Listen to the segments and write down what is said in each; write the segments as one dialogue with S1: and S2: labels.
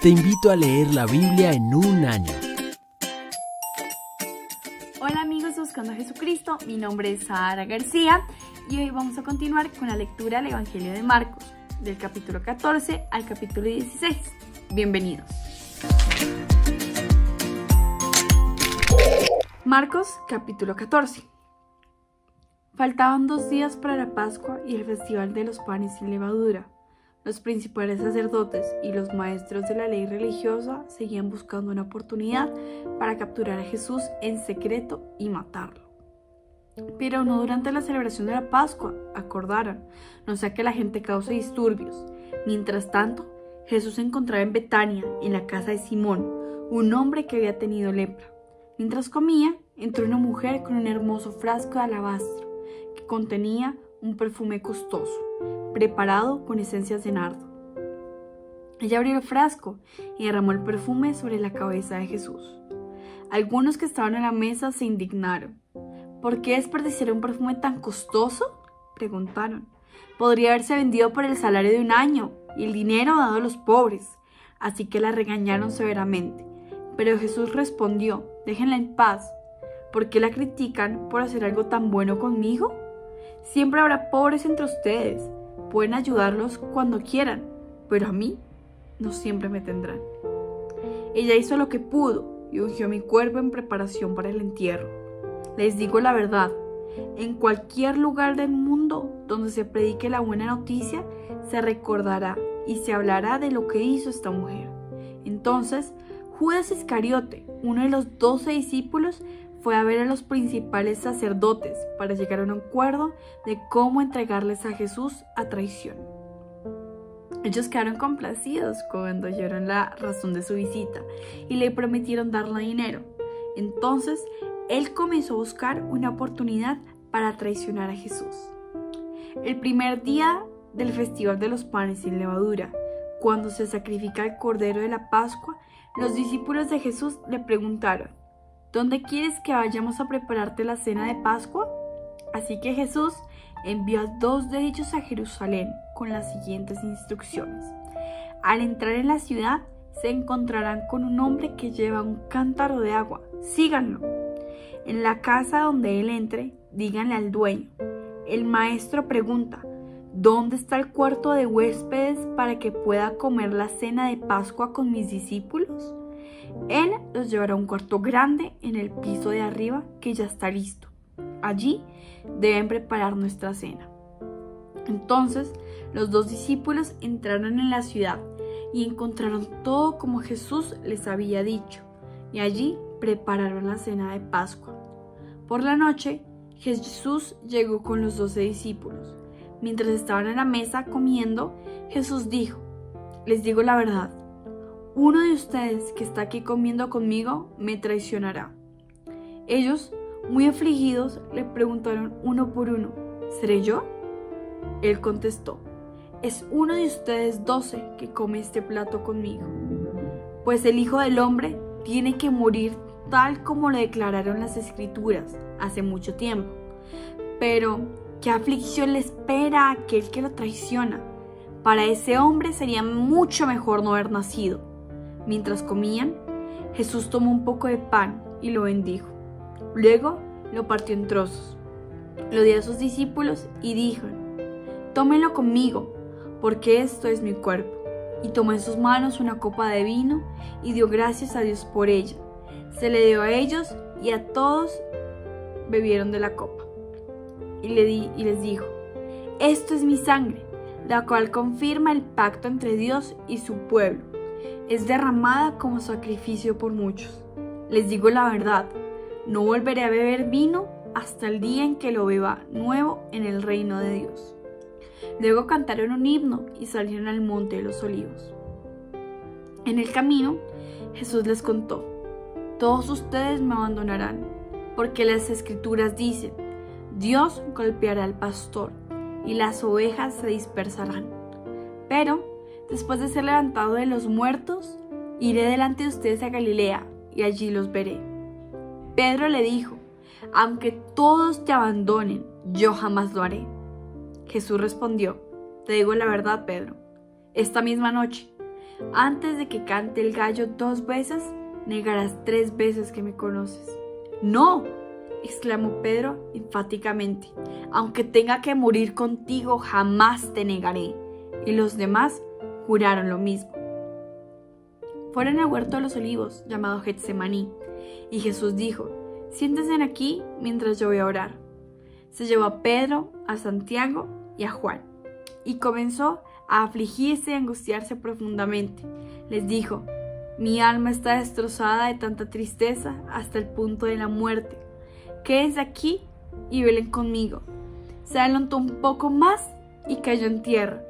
S1: Te invito a leer la Biblia en un año.
S2: Hola amigos de Buscando a Jesucristo, mi nombre es Sara García y hoy vamos a continuar con la lectura del Evangelio de Marcos, del capítulo 14 al capítulo 16. Bienvenidos. Marcos, capítulo 14. Faltaban 2 días para la Pascua y el festival de los panes sin levadura. Los principales sacerdotes y los maestros de la ley religiosa seguían buscando una oportunidad para capturar a Jesús en secreto y matarlo. Pero no durante la celebración de la Pascua, acordaron, no sea que la gente cause disturbios. Mientras tanto, Jesús se encontraba en Betania, en la casa de Simón, un hombre que había tenido lepra. Mientras comía, entró una mujer con un hermoso frasco de alabastro que contenía un perfume costoso, preparado con esencias de nardo. Ella abrió el frasco y derramó el perfume sobre la cabeza de Jesús. Algunos que estaban en la mesa se indignaron. ¿Por qué desperdiciar un perfume tan costoso?, preguntaron. Podría haberse vendido por el salario de un año y el dinero dado a los pobres. Así que la regañaron severamente. Pero Jesús respondió: déjenla en paz. ¿Por qué la critican por hacer algo tan bueno conmigo? Siempre habrá pobres entre ustedes. Pueden ayudarlos cuando quieran, pero a mí no siempre me tendrán. Ella hizo lo que pudo y ungió mi cuerpo en preparación para el entierro. Les digo la verdad, en cualquier lugar del mundo donde se predique la buena noticia, se recordará y se hablará de lo que hizo esta mujer. Entonces, Judas Iscariote, uno de los 12 discípulos, fue a ver a los principales sacerdotes para llegar a un acuerdo de cómo entregarles a Jesús a traición. Ellos quedaron complacidos cuando oyeron la razón de su visita y le prometieron darle dinero. Entonces, él comenzó a buscar una oportunidad para traicionar a Jesús. El primer día del festival de los panes sin levadura, cuando se sacrifica el cordero de la Pascua, los discípulos de Jesús le preguntaron: ¿dónde quieres que vayamos a prepararte la cena de Pascua? Así que Jesús envió a 2 de ellos a Jerusalén con las siguientes instrucciones. Al entrar en la ciudad, se encontrarán con un hombre que lleva un cántaro de agua. Síganlo. En la casa donde él entre, díganle al dueño: el maestro pregunta, ¿dónde está el cuarto de huéspedes para que pueda comer la cena de Pascua con mis discípulos? Él los llevará a un cuarto grande en el piso de arriba que ya está listo. Allí deben preparar nuestra cena. Entonces los 2 discípulos entraron en la ciudad y encontraron todo como Jesús les había dicho, y allí prepararon la cena de Pascua. Por la noche, Jesús llegó con los 12 discípulos. Mientras estaban en la mesa comiendo, Jesús dijo: les digo la verdad, uno de ustedes que está aquí comiendo conmigo me traicionará. Ellos, muy afligidos, le preguntaron uno por uno: ¿seré yo? Él contestó: es uno de ustedes 12 que come este plato conmigo. Pues el Hijo del Hombre tiene que morir tal como lo declararon las Escrituras hace mucho tiempo. Pero, ¿qué aflicción le espera a aquel que lo traiciona? Para ese hombre sería mucho mejor no haber nacido. Mientras comían, Jesús tomó un poco de pan y lo bendijo. Luego lo partió en trozos. Lo dio a sus discípulos y dijo: tómenlo conmigo, porque esto es mi cuerpo. Y tomó en sus manos una copa de vino y dio gracias a Dios por ella. Se le dio a ellos y a todos bebieron de la copa. Y les dijo: esto es mi sangre, la cual confirma el pacto entre Dios y su pueblo. Es derramada como sacrificio por muchos. Les digo la verdad, no volveré a beber vino hasta el día en que lo beba nuevo en el reino de Dios. Luego cantaron un himno y salieron al monte de los olivos. En el camino, Jesús les contó: todos ustedes me abandonarán, porque las Escrituras dicen: Dios golpeará al pastor y las ovejas se dispersarán. Pero después de ser levantado de los muertos, iré delante de ustedes a Galilea y allí los veré. Pedro le dijo: aunque todos te abandonen, yo jamás lo haré. Jesús respondió: te digo la verdad, Pedro, esta misma noche, antes de que cante el gallo 2 veces, negarás 3 veces que me conoces. ¡No!, exclamó Pedro enfáticamente. Aunque tenga que morir contigo, jamás te negaré. Y los demás juraron lo mismo. Fueron al huerto de los olivos, llamado Getsemaní, y Jesús dijo: siéntense aquí mientras yo voy a orar. Se llevó a Pedro, a Santiago y a Juan, y comenzó a afligirse y angustiarse profundamente. Les dijo: mi alma está destrozada de tanta tristeza hasta el punto de la muerte. Quédense aquí y velen conmigo. Se adelantó un poco más y cayó en tierra.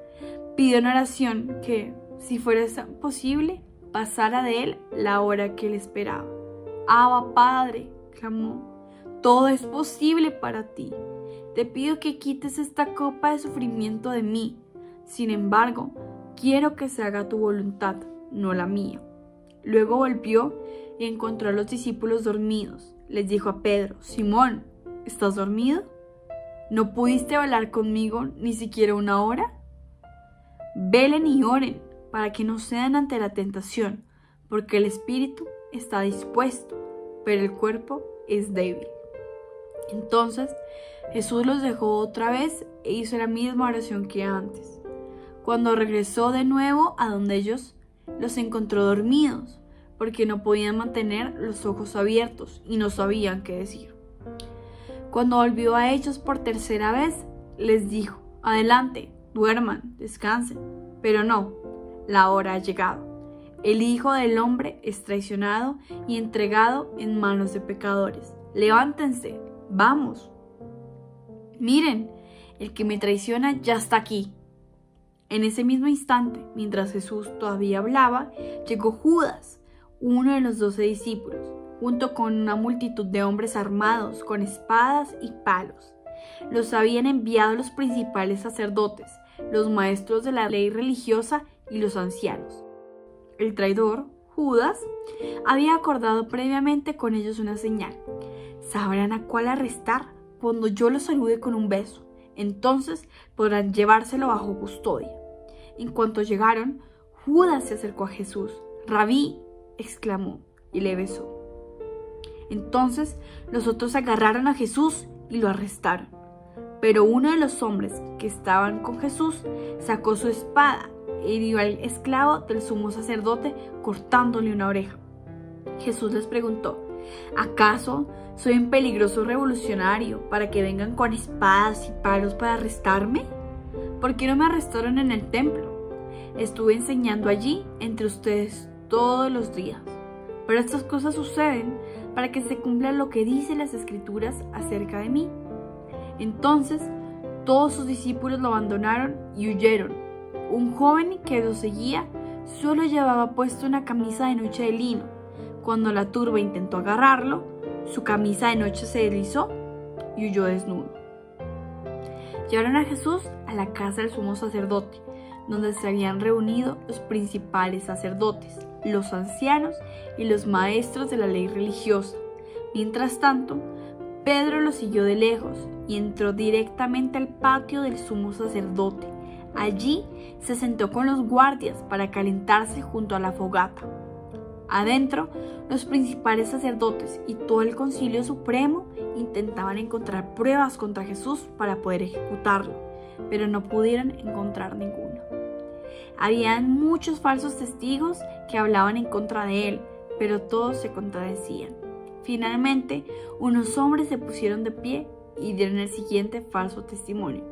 S2: Pidió en oración que, si fuera posible, pasara de él la hora que él esperaba. Abba, Padre, clamó, todo es posible para ti. Te pido que quites esta copa de sufrimiento de mí. Sin embargo, quiero que se haga tu voluntad, no la mía. Luego volvió y encontró a los discípulos dormidos. Les dijo a Pedro: Simón, ¿estás dormido? ¿No pudiste velar conmigo ni siquiera una hora? Velen y oren para que no cedan ante la tentación, porque el espíritu está dispuesto, pero el cuerpo es débil. Entonces Jesús los dejó otra vez e hizo la misma oración que antes. Cuando regresó de nuevo a donde ellos, los encontró dormidos, porque no podían mantener los ojos abiertos y no sabían qué decir. Cuando volvió a ellos por tercera vez, les dijo: adelante, duerman, descansen. Pero no, la hora ha llegado. El Hijo del Hombre es traicionado y entregado en manos de pecadores. Levántense, vamos. Miren, el que me traiciona ya está aquí. En ese mismo instante, mientras Jesús todavía hablaba, llegó Judas, uno de los 12 discípulos, junto con una multitud de hombres armados con espadas y palos. Los habían enviado los principales sacerdotes, los maestros de la ley religiosa y los ancianos. El traidor, Judas, había acordado previamente con ellos una señal. Sabrán a cuál arrestar cuando yo los salude con un beso. Entonces podrán llevárselo bajo custodia. En cuanto llegaron, Judas se acercó a Jesús. Rabí, exclamó, y le besó. Entonces los otros agarraron a Jesús y lo arrestaron. Pero uno de los hombres que estaban con Jesús sacó su espada e hirió al esclavo del sumo sacerdote cortándole una oreja. Jesús les preguntó: ¿acaso soy un peligroso revolucionario para que vengan con espadas y palos para arrestarme? ¿Por qué no me arrestaron en el templo? Estuve enseñando allí entre ustedes todos los días. Pero estas cosas suceden para que se cumpla lo que dicen las Escrituras acerca de mí. Entonces todos sus discípulos lo abandonaron y huyeron. Un joven que los seguía solo llevaba puesto una camisa de noche de lino. Cuando la turba intentó agarrarlo, su camisa de noche se deslizó y huyó desnudo. Llevaron a Jesús a la casa del sumo sacerdote, donde se habían reunido los principales sacerdotes, los ancianos y los maestros de la ley religiosa. Mientras tanto, Pedro lo siguió de lejos y entró directamente al patio del sumo sacerdote. Allí se sentó con los guardias para calentarse junto a la fogata. Adentro, los principales sacerdotes y todo el concilio supremo intentaban encontrar pruebas contra Jesús para poder ejecutarlo, pero no pudieron encontrar ninguna. Habían muchos falsos testigos que hablaban en contra de él, pero todos se contradecían. Finalmente, unos hombres se pusieron de pie y dieron el siguiente falso testimonio: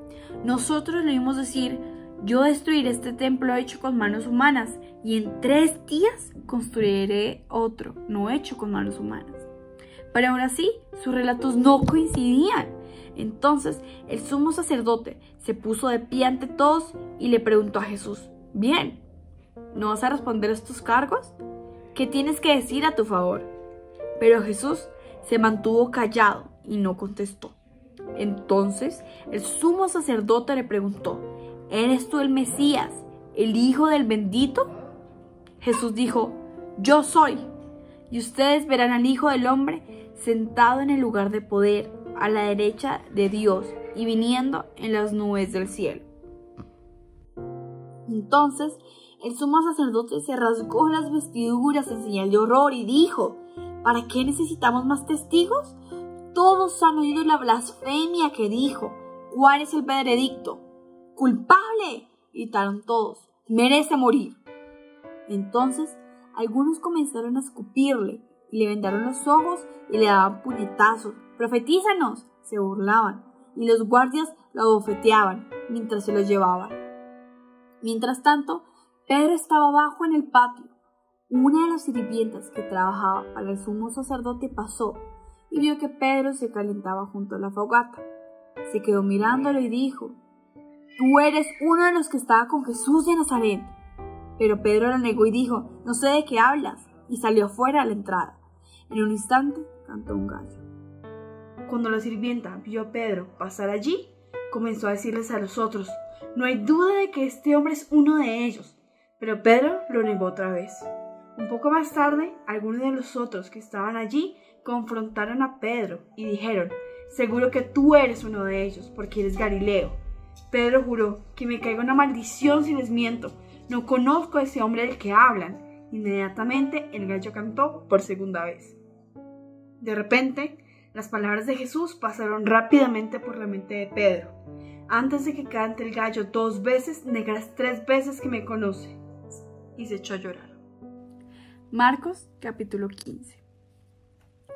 S2: nosotros le oímos decir: yo destruiré este templo hecho con manos humanas y en 3 días construiré otro no hecho con manos humanas. Pero aún así, sus relatos no coincidían. Entonces el sumo sacerdote se puso de pie ante todos y le preguntó a Jesús: bien, ¿no vas a responder a estos cargos? ¿Qué tienes que decir a tu favor? Pero Jesús se mantuvo callado y no contestó. Entonces el sumo sacerdote le preguntó: ¿eres tú el Mesías, el Hijo del Bendito? Jesús dijo: yo soy. Y ustedes verán al Hijo del Hombre sentado en el lugar de poder, a la derecha de Dios y viniendo en las nubes del cielo. Entonces el sumo sacerdote se rasgó las vestiduras en señal de horror y dijo: ¿para qué necesitamos más testigos? Todos han oído la blasfemia que dijo. ¿Cuál es el veredicto? ¡Culpable!, gritaron todos. ¡Merece morir! Entonces algunos comenzaron a escupirle y le vendaron los ojos y le daban puñetazos. ¡Profetízanos!, se burlaban, y los guardias lo abofeteaban mientras se lo llevaban. Mientras tanto, Pedro estaba abajo en el patio. Una de las sirvientas que trabajaba para el sumo sacerdote pasó y vio que Pedro se calentaba junto a la fogata. Se quedó mirándolo y dijo: «Tú eres uno de los que estaba con Jesús de Nazaret». Pero Pedro lo negó y dijo: «No sé de qué hablas», y salió afuera a la entrada. En un instante cantó un gallo. Cuando la sirvienta vio a Pedro pasar allí, comenzó a decirles a los otros: «No hay duda de que este hombre es uno de ellos». Pero Pedro lo negó otra vez. Un poco más tarde, algunos de los otros que estaban allí confrontaron a Pedro y dijeron: «Seguro que tú eres uno de ellos, porque eres Galileo». Pedro juró: «Que me caiga una maldición si les miento. No conozco a ese hombre del que hablan». Inmediatamente el gallo cantó por segunda vez. De repente, las palabras de Jesús pasaron rápidamente por la mente de Pedro. «Antes de que cante el gallo 2 veces, negarás 3 veces que me conoces». Y se echó a llorar. Marcos capítulo 15.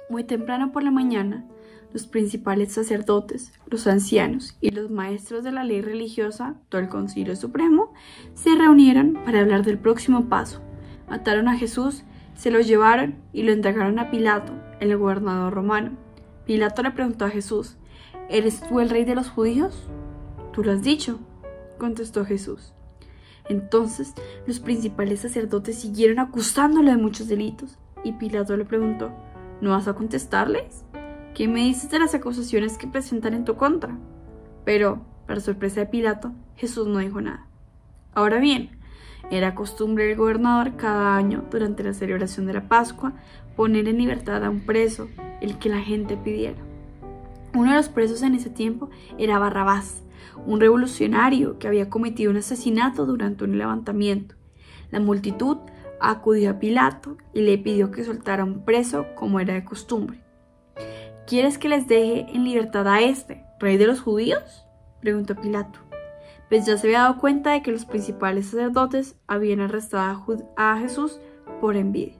S2: Muy temprano por la mañana, los principales sacerdotes, los ancianos y los maestros de la ley religiosa, todo el Concilio Supremo, se reunieron para hablar del próximo paso. Ataron a Jesús, se lo llevaron y lo entregaron a Pilato, el gobernador romano. Pilato le preguntó a Jesús: «¿Eres tú el rey de los judíos?». «Tú lo has dicho», contestó Jesús. Entonces los principales sacerdotes siguieron acusándolo de muchos delitos, y Pilato le preguntó: «¿No vas a contestarles? ¿Qué me dices de las acusaciones que presentan en tu contra?». Pero, para sorpresa de Pilato, Jesús no dijo nada. Ahora bien, era costumbre del gobernador cada año, durante la celebración de la Pascua, poner en libertad a un preso, el que la gente pidiera. Uno de los presos en ese tiempo era Barrabás, un revolucionario que había cometido un asesinato durante un levantamiento. La multitud acudió a Pilato y le pidió que soltara a un preso como era de costumbre. «¿Quieres que les deje en libertad a este, rey de los judíos?», preguntó Pilato, pues ya se había dado cuenta de que los principales sacerdotes habían arrestado a Jesús por envidia.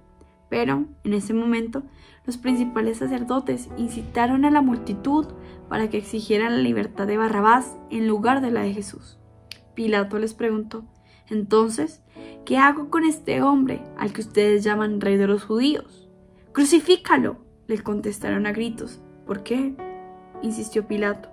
S2: Pero, en ese momento, los principales sacerdotes incitaron a la multitud para que exigieran la libertad de Barrabás en lugar de la de Jesús. Pilato les preguntó: «Entonces, ¿qué hago con este hombre al que ustedes llaman rey de los judíos?». «¡Crucifícalo!», le contestaron a gritos. «¿Por qué?», insistió Pilato.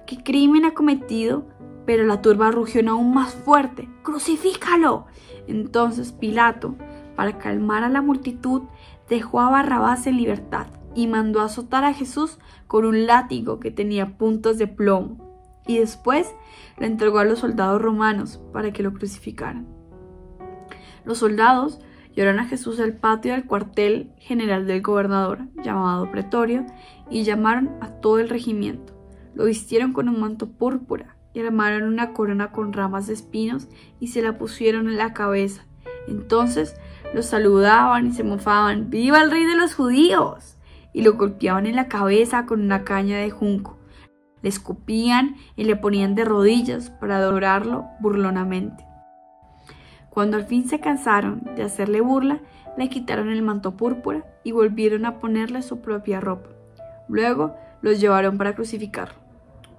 S2: «¿Qué crimen ha cometido?». Pero la turba rugió aún más fuerte: «¡Crucifícalo!». Entonces Pilato, para calmar a la multitud, dejó a Barrabás en libertad y mandó azotar a Jesús con un látigo que tenía puntas de plomo, y después lo entregó a los soldados romanos para que lo crucificaran. Los soldados llevaron a Jesús al patio del cuartel general del gobernador, llamado Pretorio, y llamaron a todo el regimiento. Lo vistieron con un manto púrpura y armaron una corona con ramas de espinos y se la pusieron en la cabeza. Entonces los saludaban y se mofaban: «¡Viva el rey de los judíos!», y lo golpeaban en la cabeza con una caña de junco. Le escupían y le ponían de rodillas para adorarlo burlonamente. Cuando al fin se cansaron de hacerle burla, le quitaron el manto púrpura y volvieron a ponerle su propia ropa. Luego los llevaron para crucificarlo.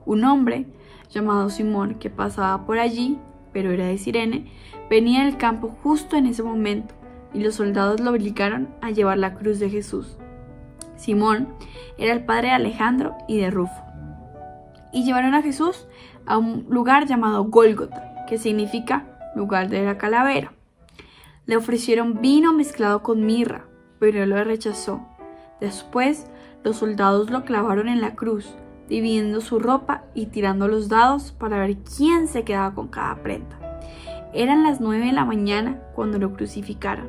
S2: Un hombre llamado Simón, que pasaba por allí, pero era de Cirene, venía del campo justo en ese momento, y los soldados lo obligaron a llevar la cruz de Jesús. Simón era el padre de Alejandro y de Rufo. Y llevaron a Jesús a un lugar llamado Gólgota, que significa lugar de la calavera. Le ofrecieron vino mezclado con mirra, pero él lo rechazó. Después, los soldados lo clavaron en la cruz, dividiendo su ropa y tirando los dados para ver quién se quedaba con cada prenda. Eran las 9 de la mañana cuando lo crucificaron.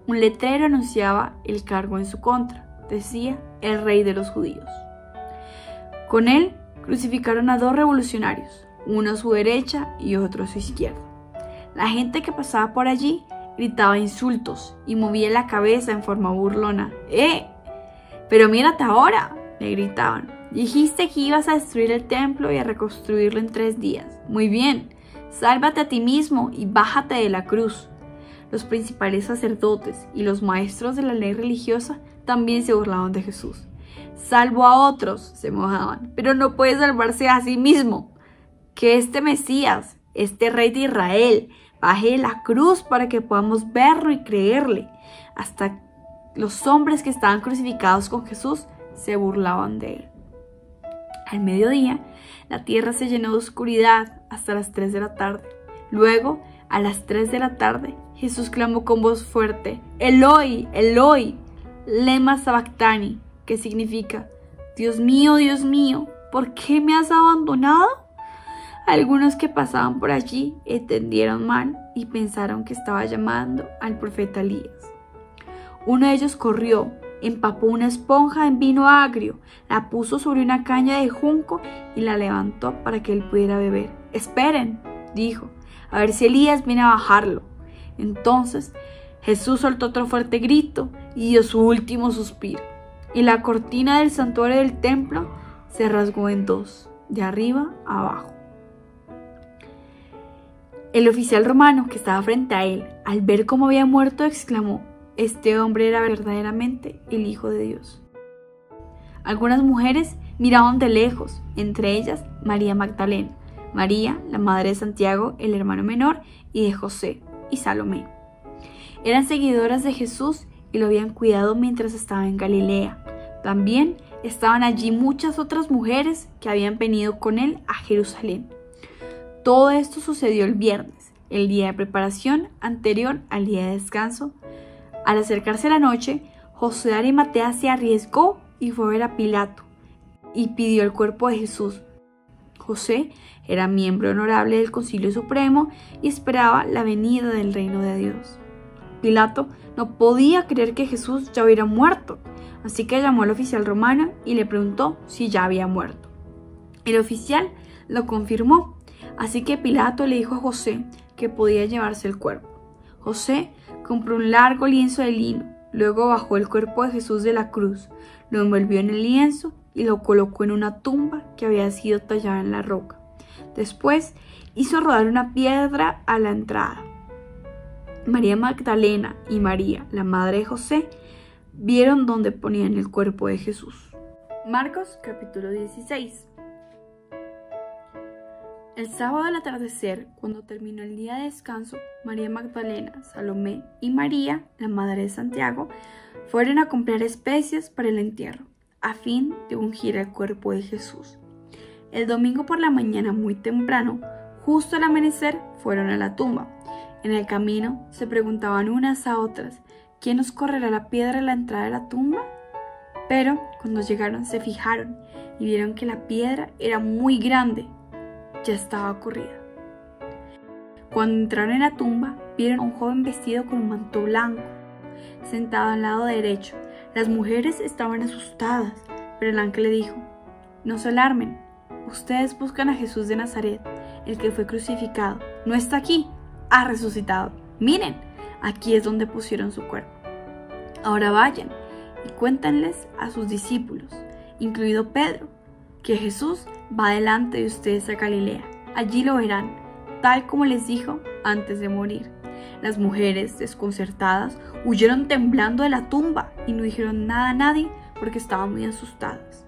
S2: Un letrero anunciaba el cargo en su contra. Decía: «El rey de los judíos». Con él crucificaron a 2 revolucionarios, uno a su derecha y otro a su izquierda. La gente que pasaba por allí gritaba insultos y movía la cabeza en forma burlona. Pero mírate ahora, le gritaban. Dijiste que ibas a destruir el templo y a reconstruirlo en 3 días. Muy bien, sálvate a ti mismo y bájate de la cruz. Los principales sacerdotes y los maestros de la ley religiosa también se burlaban de Jesús. Salvo a otros, se mojaban, pero no puede salvarse a sí mismo. Que este Mesías, este rey de Israel, baje de la cruz para que podamos verlo y creerle. Hasta los hombres que estaban crucificados con Jesús se burlaban de él. Al mediodía, la tierra se llenó de oscuridad hasta las 3 de la tarde. Luego, a las 3 de la tarde, Jesús clamó con voz fuerte: Eloi, Eloi, lema sabactani, que significa: Dios mío, ¿por qué me has abandonado? Algunos que pasaban por allí entendieron mal y pensaron que estaba llamando al profeta Elías. Uno de ellos corrió, empapó una esponja en vino agrio, la puso sobre una caña de junco y la levantó para que él pudiera beber. Esperen, dijo, a ver si Elías viene a bajarlo. Entonces Jesús soltó otro fuerte grito y dio su último suspiro, y la cortina del santuario del templo se rasgó en 2, de arriba a abajo. El oficial romano que estaba frente a él, al ver cómo había muerto, exclamó: este hombre era verdaderamente el Hijo de Dios. Algunas mujeres miraban de lejos, entre ellas María Magdalena, María, la madre de Santiago, el hermano menor, y de José, y Salomé. Eran seguidoras de Jesús y lo habían cuidado mientras estaba en Galilea. También estaban allí muchas otras mujeres que habían venido con él a Jerusalén. Todo esto sucedió el viernes, el día de preparación anterior al día de descanso. Al acercarse la noche, José de Arimatea se arriesgó y fue a ver a Pilato y pidió el cuerpo de Jesús. José era miembro honorable del Concilio Supremo y esperaba la venida del reino de Dios. Pilato no podía creer que Jesús ya hubiera muerto, así que llamó al oficial romano y le preguntó si ya había muerto. El oficial lo confirmó, así que Pilato le dijo a José que podía llevarse el cuerpo. José compró un largo lienzo de lino, luego bajó el cuerpo de Jesús de la cruz, lo envolvió en el lienzo y lo colocó en una tumba que había sido tallada en la roca. Después hizo rodar una piedra a la entrada. María Magdalena y María, la madre de José, vieron dónde ponían el cuerpo de Jesús. Marcos capítulo 16. El sábado al atardecer, cuando terminó el día de descanso, María Magdalena, Salomé y María, la madre de Santiago, fueron a comprar especias para el entierro, a fin de ungir el cuerpo de Jesús. El domingo por la mañana muy temprano, justo al amanecer, fueron a la tumba. En el camino se preguntaban unas a otras: ¿quién nos correrá la piedra a la entrada de la tumba? Pero cuando llegaron se fijaron y vieron que la piedra era muy grande. Ya estaba corrida. Cuando entraron en la tumba, vieron a un joven vestido con un manto blanco, sentado al lado derecho. Las mujeres estaban asustadas, pero el ángel le dijo: no se alarmen, ustedes buscan a Jesús de Nazaret, el que fue crucificado. No está aquí, ha resucitado. Miren, aquí es donde pusieron su cuerpo. Ahora vayan y cuéntenles a sus discípulos, incluido Pedro, que Jesús va delante de ustedes a Galilea. Allí lo verán, tal como les dijo antes de morir. Las mujeres, desconcertadas, huyeron temblando de la tumba y no dijeron nada a nadie porque estaban muy asustadas.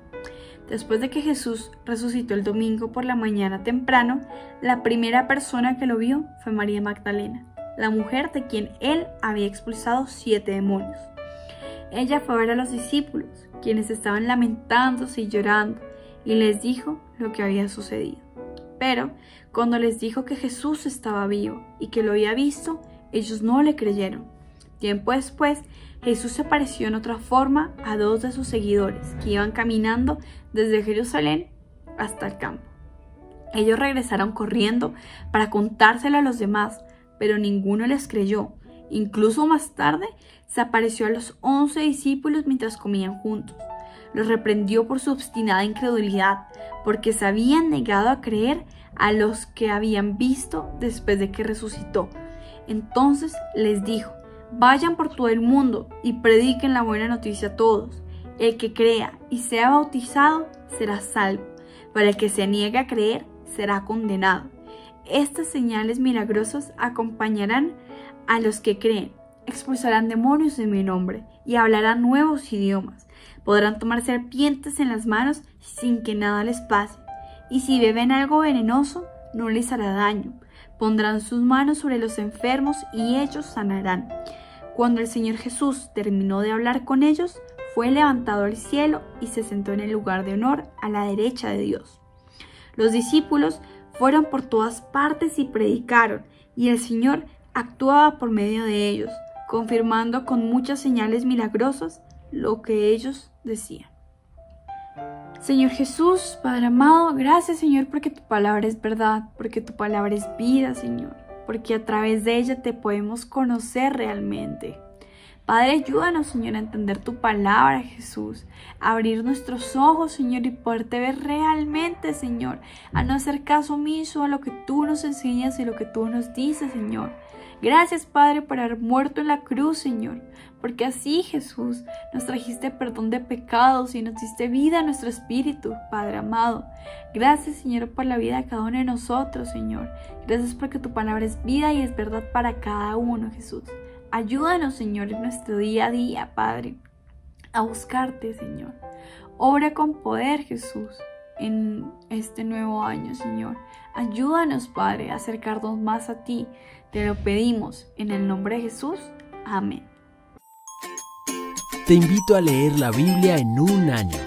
S2: Después de que Jesús resucitó el domingo por la mañana temprano, la primera persona que lo vio fue María Magdalena, la mujer de quien él había expulsado 7 demonios. Ella fue a ver a los discípulos, quienes estaban lamentándose y llorando, y les dijo lo que había sucedido. Pero cuando les dijo que Jesús estaba vivo y que lo había visto, ellos no le creyeron. Tiempo después, Jesús se apareció en otra forma a 2 de sus seguidores que iban caminando desde Jerusalén hasta el campo. Ellos regresaron corriendo para contárselo a los demás, pero ninguno les creyó. Incluso más tarde se apareció a los 11 discípulos mientras comían juntos. Los reprendió por su obstinada incredulidad, porque se habían negado a creer a los que habían visto después de que resucitó. Entonces les dijo: vayan por todo el mundo y prediquen la buena noticia a todos. El que crea y sea bautizado será salvo, pero el que se niegue a creer será condenado. Estas señales milagrosas acompañarán a los que creen. Expulsarán demonios en mi nombre y hablarán nuevos idiomas. Podrán tomar serpientes en las manos sin que nada les pase. Y si beben algo venenoso, no les hará daño. Pondrán sus manos sobre los enfermos y ellos sanarán. Cuando el Señor Jesús terminó de hablar con ellos, fue levantado al cielo y se sentó en el lugar de honor a la derecha de Dios. Los discípulos fueron por todas partes y predicaron, y el Señor actuaba por medio de ellos, confirmando con muchas señales milagrosas lo que ellos decían. Señor Jesús, Padre amado, gracias, Señor, porque tu palabra es verdad, porque tu palabra es vida, Señor, porque a través de ella te podemos conocer realmente. Padre, ayúdanos, Señor, a entender tu palabra, Jesús, a abrir nuestros ojos, Señor, y poderte ver realmente, Señor, a no hacer caso omiso a lo que tú nos enseñas y lo que tú nos dices, Señor. Gracias, Padre, por haber muerto en la cruz, Señor, porque así, Jesús, nos trajiste perdón de pecados y nos diste vida a nuestro espíritu, Padre amado. Gracias, Señor, por la vida de cada uno de nosotros, Señor. Gracias porque tu palabra es vida y es verdad para cada uno, Jesús. Ayúdanos, Señor, en nuestro día a día, Padre, a buscarte, Señor. Obra con poder, Jesús, en este nuevo año, Señor. Ayúdanos, Padre, a acercarnos más a ti. Te lo pedimos en el nombre de Jesús. Amén.
S1: Te invito a leer la Biblia en un año.